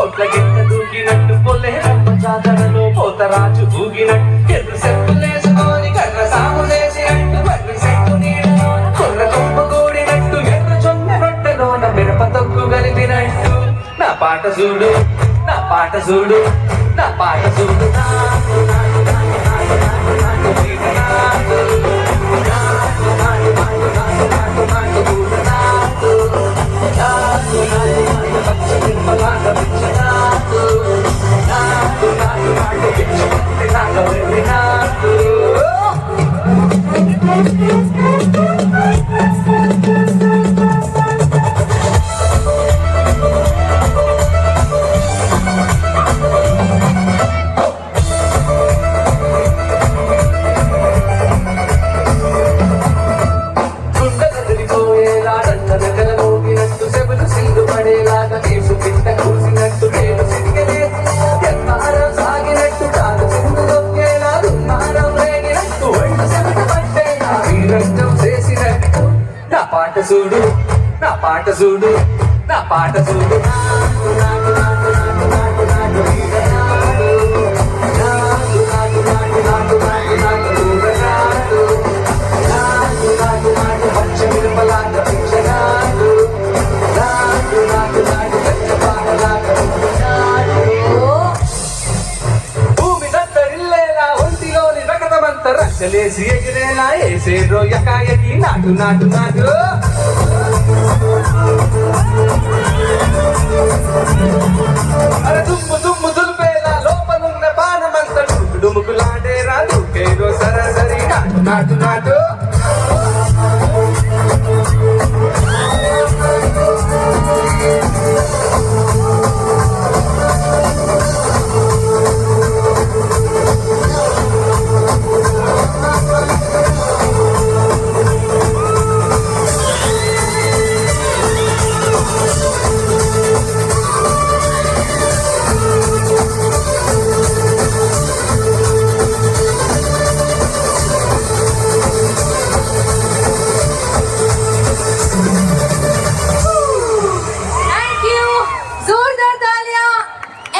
కోట్ల గిట్ట దూకినట్టు పొల్లే రమ్మ జాతరలో పోతరాజు ఊగినట్టు ఎర్ర సెప్పులేసుకొని కర్ర సాము చేసినట్టు వర్రి సెట్టు నీడలో కొర్ర కొమ్ము కూడినట్టు ఎర్ర జొన్న రొట్టెలోన మిరప తొక్కు కలిపినట్టు నా పాట చూడు నా పాట చూడు నా పాట చూడు పాట చూడు నా పాట చూడు నా పాట చూడు భూమి దత్తరిల్లేలా ఒంటిలోని రకతమంత రచ్చలేసి ఎగిరేలా ఏసే రోయకాయకి నాటు నాటు నాటు